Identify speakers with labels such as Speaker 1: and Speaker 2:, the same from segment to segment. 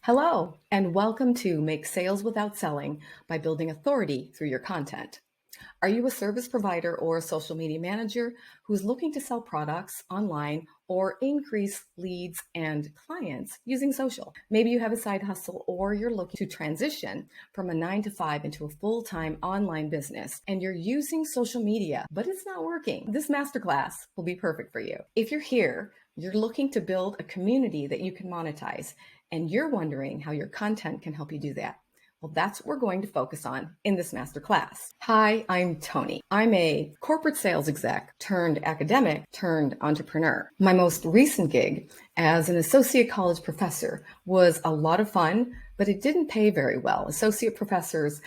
Speaker 1: Hello, and welcome to Make Sales Without Selling by Building Authority Through Your Content. Are you a service provider or a social media manager who's looking to sell products online or increase leads and clients using social? Maybe you have a side hustle or you're looking to transition from a 9 to 5 into a full-time online business and you're using social media, but it's not working. This masterclass will be perfect for you. If you're here, you're looking to build a community that you can monetize, and you're wondering how your content can help you do that. Well, that's what we're going to focus on in this masterclass. Hi, I'm Tony. I'm a corporate sales exec turned academic turned entrepreneur. My most recent gig as an associate college professor was a lot of fun, but it didn't pay very well. Associate professors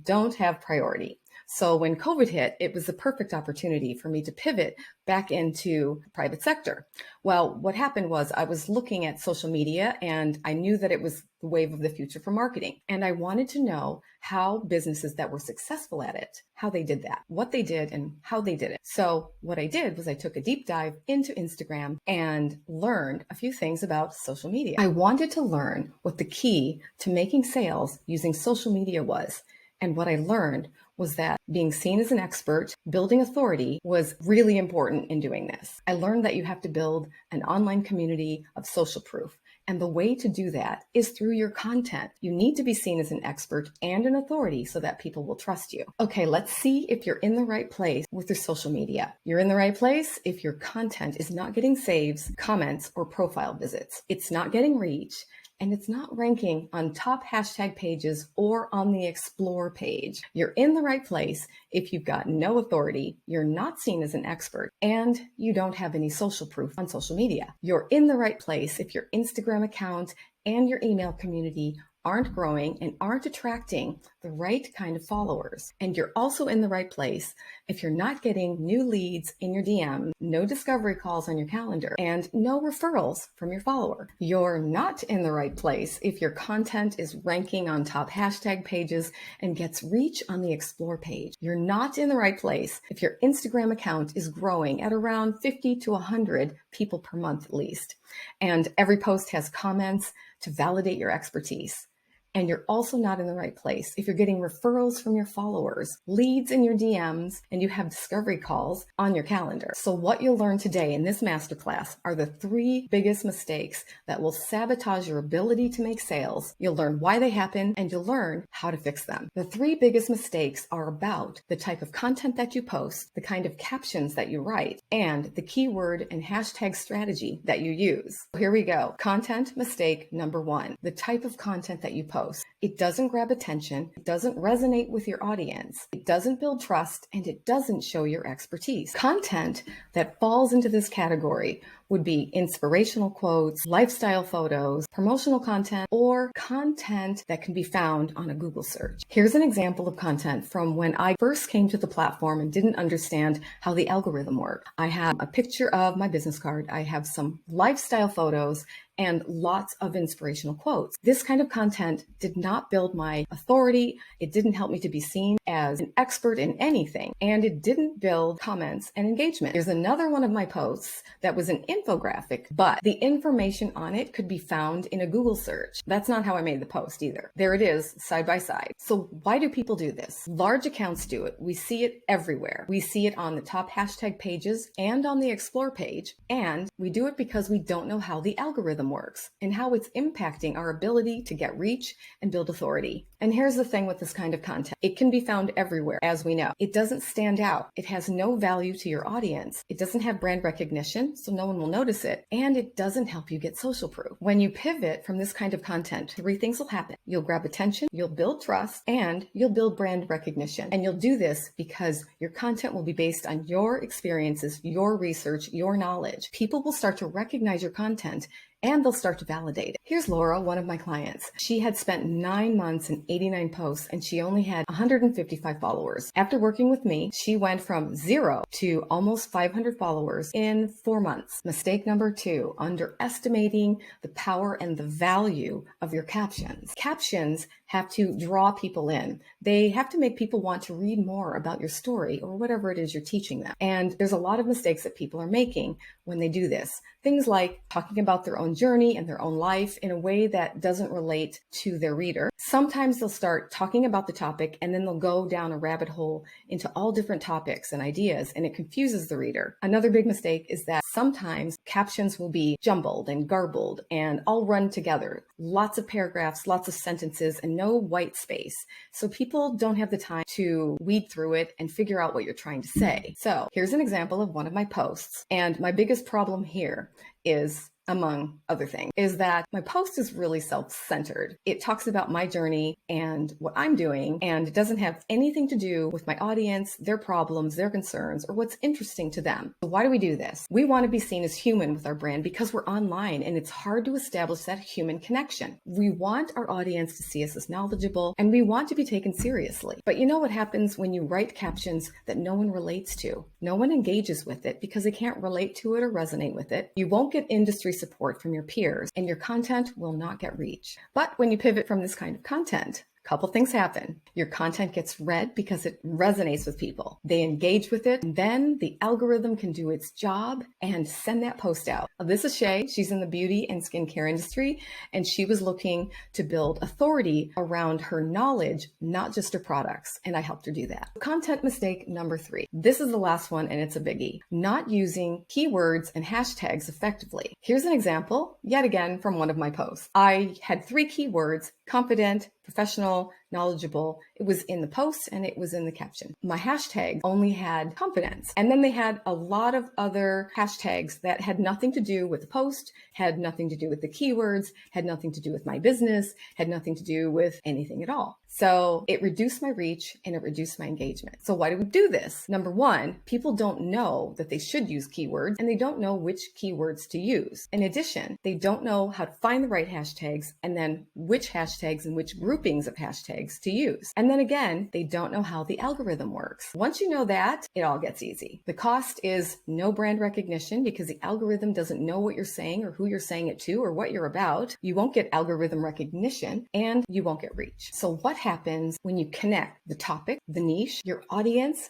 Speaker 1: don't have priority. So when COVID hit, it was the perfect opportunity for me to pivot back into the private sector. Well, what happened was I was looking at social media and I knew that it was the wave of the future for marketing. And I wanted to know how businesses that were successful at it, how they did that, what they did and how they did it. So what I did was I took a deep dive into Instagram and learned a few things about social media. I wanted to learn what the key to making sales using social media was. And what I learned was that being seen as an expert, building authority was really important in doing this. I learned that you have to build an online community of social proof. And the way to do that is through your content. You need to be seen as an expert and an authority so that people will trust you. Okay, let's see if you're in the right place with your social media. You're in the right place if your content is not getting saves, comments, or profile visits. It's not getting reach. And it's not ranking on top hashtag pages or on the explore page. You're in the right place if you've got no authority, you're not seen as an expert, and you don't have any social proof on social media. You're in the right place if your Instagram account and your email community aren't growing and aren't attracting the right kind of followers. And you're also in the right place if you're not getting new leads in your DM, no discovery calls on your calendar, and no referrals from your follower. You're not in the right place if your content is ranking on top hashtag pages and gets reach on the explore page. You're not in the right place if your Instagram account is growing at around 50 to 100 people per month at least. And every post has comments to validate your expertise. And you're also not in the right place if you're getting referrals from your followers, leads in your DMs, and you have discovery calls on your calendar. So what you'll learn today in this masterclass are the 3 biggest mistakes that will sabotage your ability to make sales. You'll learn why they happen, and you'll learn how to fix them. The 3 biggest mistakes are about the type of content that you post, the kind of captions that you write, and the keyword and hashtag strategy that you use. Here we go. Content mistake number 1, the type of content that you post. It doesn't grab attention, it doesn't resonate with your audience, it doesn't build trust, and it doesn't show your expertise. Content that falls into this category would be inspirational quotes, lifestyle photos, promotional content, or content that can be found on a Google search. Here's an example of content from when I first came to the platform and didn't understand how the algorithm worked. I have a picture of my business card, I have some lifestyle photos, and lots of inspirational quotes. This kind of content did not build my authority. It didn't help me to be seen as an expert in anything, and it didn't build comments and engagement. Here's another one of my posts that was an infographic, but the information on it could be found in a Google search. That's not how I made the post either. There it is, side by side. So why do people do this? Large accounts do it. We see it everywhere. We see it on the top hashtag pages and on the explore page, and we do it because we don't know how the algorithm works and how it's impacting our ability to get reach and build authority. And here's the thing with this kind of content. It can be found everywhere, as we know. It doesn't stand out. It has no value to your audience. It doesn't have brand recognition, so no one will notice it. And it doesn't help you get social proof. When you pivot from this kind of content, 3 things will happen. You'll grab attention, you'll build trust, and you'll build brand recognition. And you'll do this because your content will be based on your experiences, your research, your knowledge. People will start to recognize your content and they'll start to validate it. Here's Laura, one of my clients. She had spent 9 months and 89 posts, and she only had 155 followers. After working with me, she went from 0 to almost 500 followers in 4 months. Mistake number 2, underestimating the power and the value of your captions. Captions have to draw people in. They have to make people want to read more about your story or whatever it is you're teaching them. And there's a lot of mistakes that people are making when they do this. Things like talking about their own journey and their own life in a way that doesn't relate to their reader. Sometimes they'll start talking about the topic and then they'll go down a rabbit hole into all different topics and ideas, and it confuses the reader. Another big mistake is that sometimes captions will be jumbled and garbled and all run together. Lots of paragraphs, lots of sentences, and no white space. So people don't have the time to weed through it and figure out what you're trying to say. So here's an example of one of my posts. And my biggest problem here is, among other things, is that my post is really self-centered. It talks about my journey and what I'm doing, and it doesn't have anything to do with my audience, their problems, their concerns, or what's interesting to them. So why do we do this? We want to be seen as human with our brand because we're online and it's hard to establish that human connection. We want our audience to see us as knowledgeable and we want to be taken seriously. But you know what happens when you write captions that no one relates to? No one engages with it because they can't relate to it or resonate with it. You won't get industry support from your peers, and your content will not get reach. But when you pivot from this kind of content, a couple things happen. Your content gets read because it resonates with people. They engage with it, and then the algorithm can do its job and send that post out. This is Shay. She's in the beauty and skincare industry, and she was looking to build authority around her knowledge, not just her products, and I helped her do that. Content mistake number 3. This is the last one, and it's a biggie. Not using keywords and hashtags effectively. Here's an example, yet again, from one of my posts. I had 3 keywords: confident, professional, knowledgeable. It was in the post and it was in the caption. My hashtag only had confidence. And then they had a lot of other hashtags that had nothing to do with the post, had nothing to do with the keywords, had nothing to do with my business, had nothing to do with anything at all. So it reduced my reach and it reduced my engagement. So why do we do this? Number 1, people don't know that they should use keywords and they don't know which keywords to use. In addition, they don't know how to find the right hashtags and then which hashtags and which groupings of hashtags to use. And then again, they don't know how the algorithm works. Once you know that, it all gets easy. The cost is no brand recognition because the algorithm doesn't know what you're saying or who you're saying it to or what you're about. You won't get algorithm recognition and you won't get reach. So what happens when you connect the topic, the niche, your audience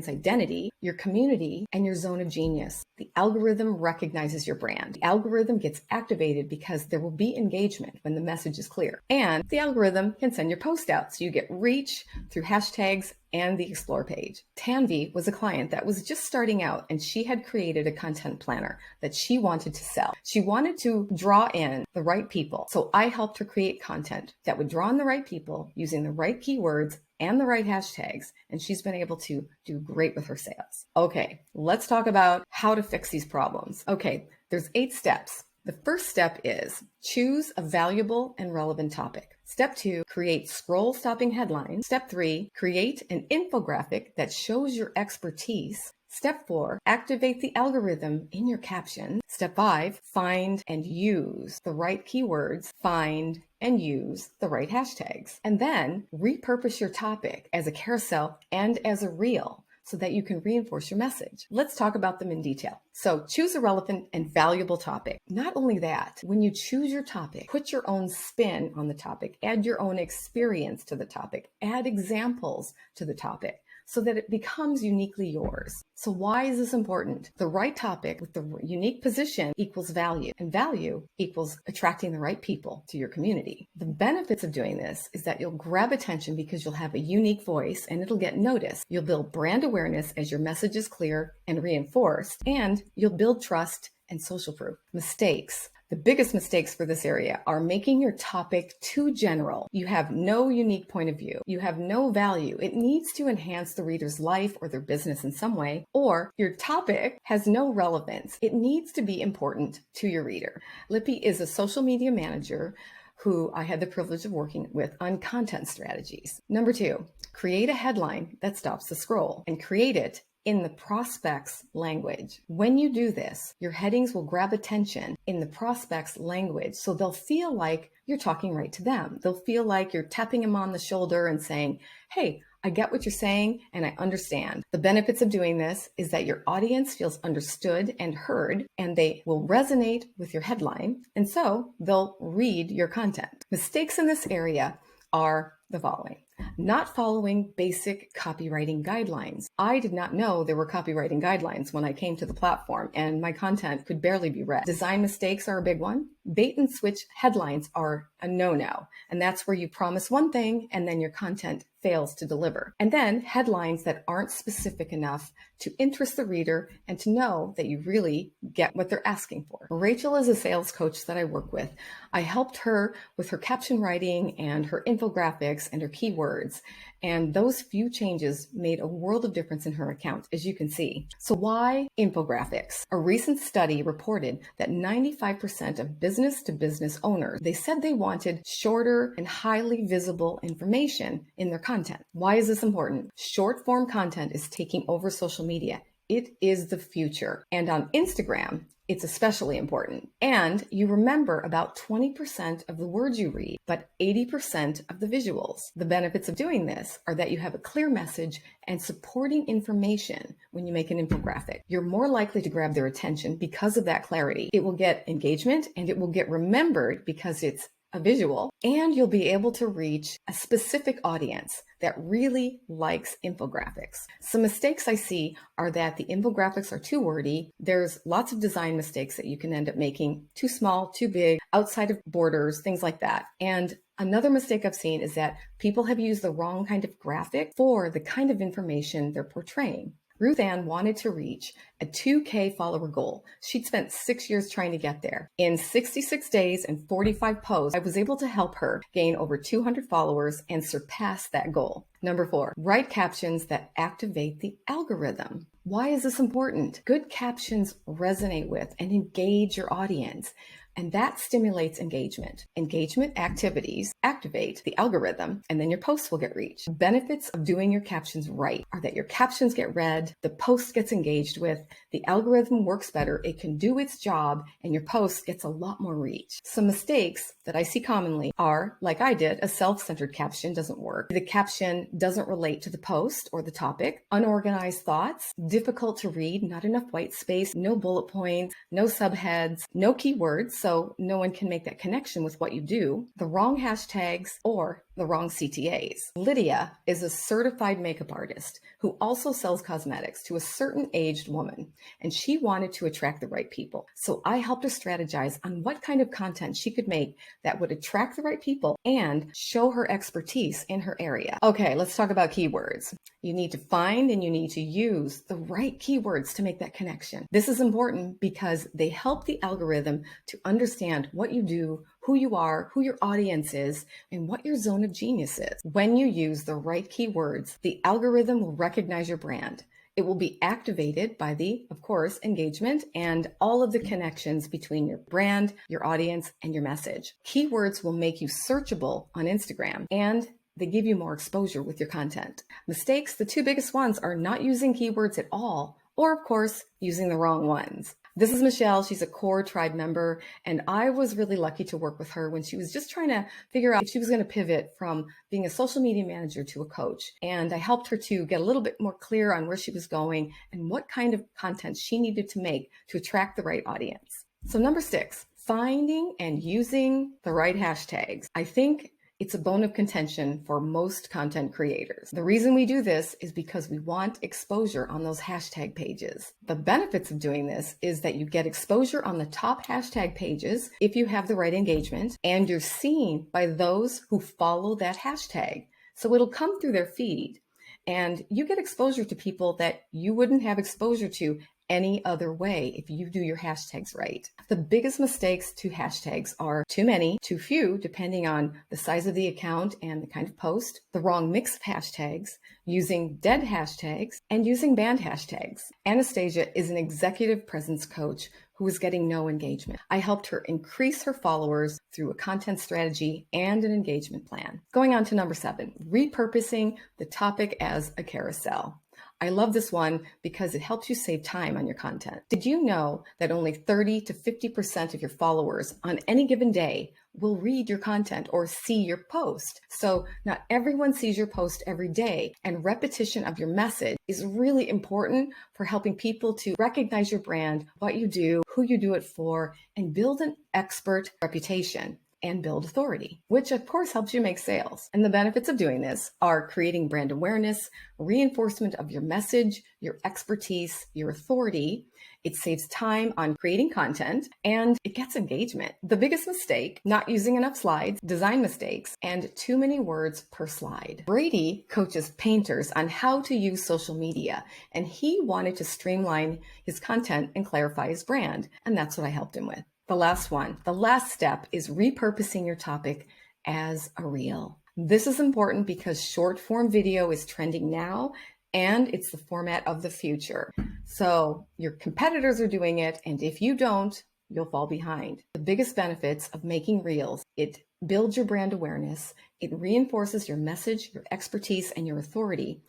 Speaker 1: identity, your community, and your zone of genius? The algorithm recognizes your brand. The algorithm gets activated because there will be engagement when the message is clear. And the algorithm can send your post out so you get reach through hashtags and the explore page. Tanvi was a client that was just starting out and she had created a content planner that she wanted to sell. She wanted to draw in the right people. So I helped her create content that would draw in the right people using the right keywords and the right hashtags, and she's been able to do great with her sales. Okay, let's talk about how to fix these problems. Okay, there's 8 steps. The first step is choose a valuable and relevant topic. Step 2, create scroll-stopping headlines. Step 3, create an infographic that shows your expertise. Step 4, activate the algorithm in your caption. Step 5, find and use the right keywords, find and use the right hashtags. And then repurpose your topic as a carousel and as a reel so that you can reinforce your message. Let's talk about them in detail. So choose a relevant and valuable topic. Not only that, when you choose your topic, put your own spin on the topic, add your own experience to the topic, add examples to the topic, so that it becomes uniquely yours. So why is this important? The right topic with the unique position equals value, and value equals attracting the right people to your community. The benefits of doing this is that you'll grab attention because you'll have a unique voice and it'll get noticed. You'll build brand awareness as your message is clear and reinforced, and you'll build trust and social proof. Mistakes. The biggest mistakes for this area are making your topic too general. You have no unique point of view. You have no value. It needs to enhance the reader's life or their business in some way, or your topic has no relevance. It needs to be important to your reader. Lippy is a social media manager who I had the privilege of working with on content strategies. Number 2, create a headline that stops the scroll and create it in the prospect's language. When you do this, your headings will grab attention in the prospect's language, so they'll feel like you're talking right to them. They'll feel like you're tapping them on the shoulder and saying, hey, I get what you're saying and I understand. The benefits of doing this is that your audience feels understood and heard, and they will resonate with your headline, and so they'll read your content. Mistakes in this area are the following. Not following basic copywriting guidelines. I did not know there were copywriting guidelines when I came to the platform, and my content could barely be read. Design mistakes are a big one. Bait and switch headlines are a no-no, and that's where you promise one thing and then your content fails to deliver. And then headlines that aren't specific enough to interest the reader and to know that you really get what they're asking for. Rachel is a sales coach that I work with. I helped her with her caption writing and her infographics and her keywords. And those few changes made a world of difference in her account, as you can see. So why infographics? A recent study reported that 95% of business-to-business owners, they said they wanted shorter and highly visible information in their content. Why is this important? Short form content is taking over social media. It is the future. And on Instagram, it's especially important. And you remember about 20% of the words you read, but 80% of the visuals. The benefits of doing this are that you have a clear message and supporting information when you make an infographic. You're more likely to grab their attention because of that clarity. It will get engagement and it will get remembered because it's a visual, and you'll be able to reach a specific audience that really likes infographics. Some mistakes I see are that the infographics are too wordy. There's lots of design mistakes that you can end up making, too small, too big, outside of borders, things like that. And another mistake I've seen is that people have used the wrong kind of graphic for the kind of information they're portraying. Ruth Ann wanted to reach a 2K follower goal. She'd spent 6 years trying to get there. In 66 days and 45 posts, I was able to help her gain over 200 followers and surpass that goal. Number 4, write captions that activate the algorithm. Why is this important? Good captions resonate with and engage your audience, and that stimulates engagement. Engagement activities activate the algorithm, and then your posts will get reached. Benefits of doing your captions right are that your captions get read, the post gets engaged with, the algorithm works better, it can do its job, and your post gets a lot more reach. Some mistakes that I see commonly are, like I did, a self-centered caption doesn't work. The caption doesn't relate to the post or the topic. Unorganized thoughts, difficult to read, not enough white space, no bullet points, no subheads, no keywords, so no one can make that connection with what you do, the wrong hashtags, or the wrong CTAs. Lydia is a certified makeup artist who also sells cosmetics to a certain aged woman, and she wanted to attract the right people. So I helped her strategize on what kind of content she could make that would attract the right people and show her expertise in her area. Okay, let's talk about keywords. You need to find and you need to use the right keywords to make that connection. This is important because they help the algorithm to understand what you do, who you are, who your audience is, and what your zone of genius is. When you use the right keywords, the algorithm will recognize your brand. It will be activated by the, of course, engagement and all of the connections between your brand, your audience, and your message. Keywords will make you searchable on Instagram, and they give you more exposure with your content. Mistakes, the two biggest ones are not using keywords at all, or of course, using the wrong ones. This is Michelle. She's a core tribe member, and I was really lucky to work with her when she was just trying to figure out if she was going to pivot from being a social media manager to a coach. And I helped her to get a little bit more clear on where she was going and what kind of content she needed to make to attract the right audience. So number 6, finding and using the right hashtags. I think it's a bone of contention for most content creators. The reason we do this is because we want exposure on those hashtag pages. The benefits of doing this is that you get exposure on the top hashtag pages if you have the right engagement, and you're seen by those who follow that hashtag. So it'll come through their feed, and you get exposure to people that you wouldn't have exposure to any other way if you do your hashtags right. The biggest mistakes to hashtags are too many, too few, depending on the size of the account and the kind of post, the wrong mix of hashtags, using dead hashtags, and using banned hashtags. Anastasia is an executive presence coach who is getting no engagement. I helped her increase her followers through a content strategy and an engagement plan. Going on to number 7, repurposing the topic as a carousel. I love this one because it helps you save time on your content. Did you know that only 30 to 50% of your followers on any given day will read your content or see your post? So not everyone sees your post every day, and repetition of your message is really important for helping people to recognize your brand, what you do, who you do it for, and build an expert reputation. and build authority, which of course helps you make sales. And the benefits of doing this are creating brand awareness, reinforcement of your message, your expertise, your authority. It saves time on creating content, and it gets engagement. The biggest mistake, not using enough slides, design mistakes, and too many words per slide. Brady coaches painters on how to use social media, and he wanted to streamline his content and clarify his brand, and that's what I helped him with. The last step is repurposing your topic as a reel. This is important because short form video is trending now, and it's the format of the future. So your competitors are doing it, and if you don't, you'll fall behind. The biggest benefits of making reels: it builds your brand awareness, it reinforces your message, your expertise, and your authority.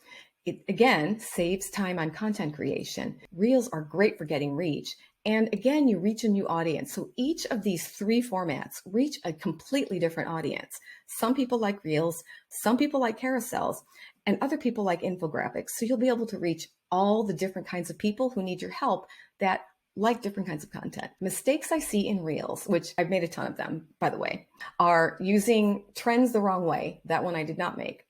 Speaker 1: It again saves time on content creation. Reels are great for getting reach. And again, you reach a new audience. So each of these three formats reach a completely different audience. Some people like reels, some people like carousels, and other people like infographics. So you'll be able to reach all the different kinds of people who need your help that like different kinds of content. Mistakes I see in reels, which I've made a ton of them, by the way, are using trends the wrong way. That one I did not make.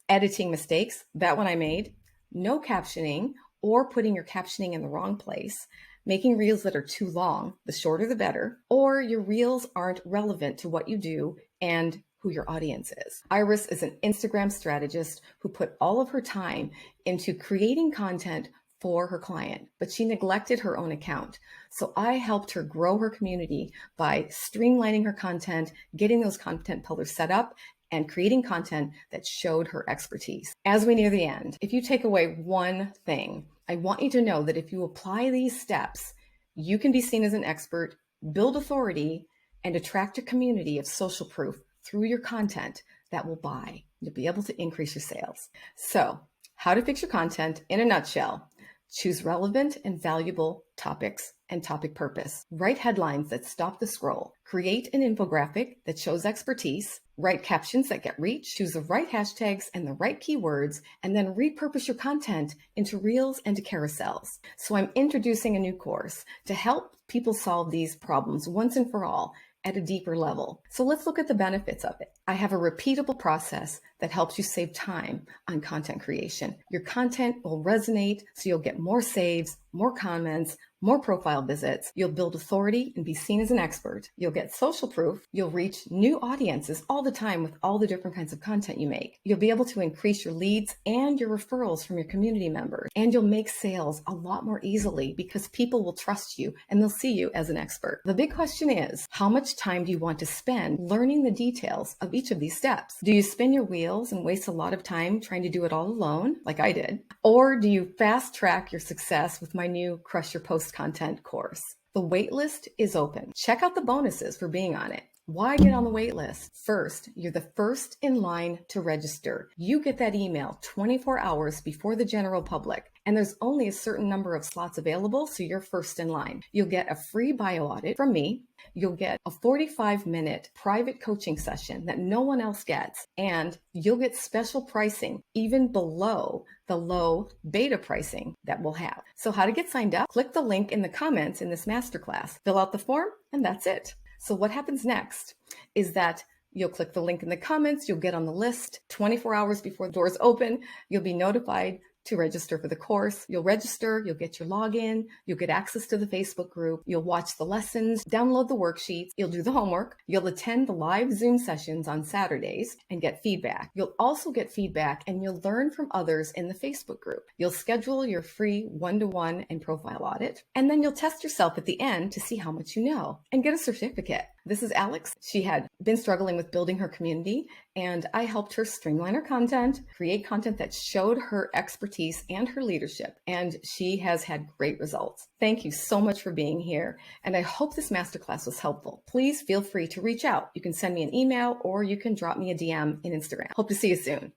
Speaker 1: Editing mistakes, that one I made. No captioning, or putting your captioning in the wrong place. Making reels that are too long, the shorter the better, or your reels aren't relevant to what you do and who your audience is. Iris is an Instagram strategist who put all of her time into creating content for her client, but she neglected her own account. So I helped her grow her community by streamlining her content, getting those content pillars set up, and creating content that showed her expertise. As we near the end, if you take away one thing, I want you to know that if you apply these steps, you can be seen as an expert, build authority, and attract a community of social proof through your content that will buy. You'll be able to increase your sales. So, how to fix your content in a nutshell: choose relevant and valuable topics and topic purpose. Write headlines that stop the scroll. Create an infographic that shows expertise. Write captions that get reach. Choose the right hashtags and the right keywords, and then repurpose your content into reels and to carousels. So I'm introducing a new course to help people solve these problems once and for all at a deeper level. So let's look at the benefits of it. I have a repeatable process that helps you save time on content creation. Your content will resonate, so you'll get more saves, more comments, more profile visits. You'll build authority and be seen as an expert. You'll get social proof. You'll reach new audiences all the time with all the different kinds of content you make. You'll be able to increase your leads and your referrals from your community members. And you'll make sales a lot more easily because people will trust you and they'll see you as an expert. The big question is, how much time do you want to spend learning the details of each of these steps? Do you spin your wheels and waste a lot of time trying to do it all alone, like I did? Or do you fast track your success with my new Crush Your Post content course? The waitlist is open. Check out the bonuses for being on it. Why get on the wait list? First, you're the first in line to register. You get that email 24 hours before the general public, and there's only a certain number of slots available, so you're first in line. You'll get a free bio audit from me. You'll get a 45-minute private coaching session that no one else gets, and you'll get special pricing even below the low beta pricing that we'll have. So how to get signed up? Click the link in the comments in this masterclass, fill out the form, and that's it. So what happens next is that you'll click the link in the comments, you'll get on the list 24 hours before the doors open, you'll be notified to register for the course. You'll register, you'll get your login, you'll get access to the Facebook group, you'll watch the lessons, download the worksheets, you'll do the homework, you'll attend the live Zoom sessions on Saturdays and get feedback. You'll also get feedback and you'll learn from others in the Facebook group. You'll schedule your free one-to-one and profile audit, and then you'll test yourself at the end to see how much you know and get a certificate. This is Alex. She had been struggling with building her community, and I helped her streamline her content, create content that showed her expertise and her leadership, and she has had great results. Thank you so much for being here, and I hope this masterclass was helpful. Please feel free to reach out. You can send me an email or you can drop me a DM in Instagram. Hope to see you soon.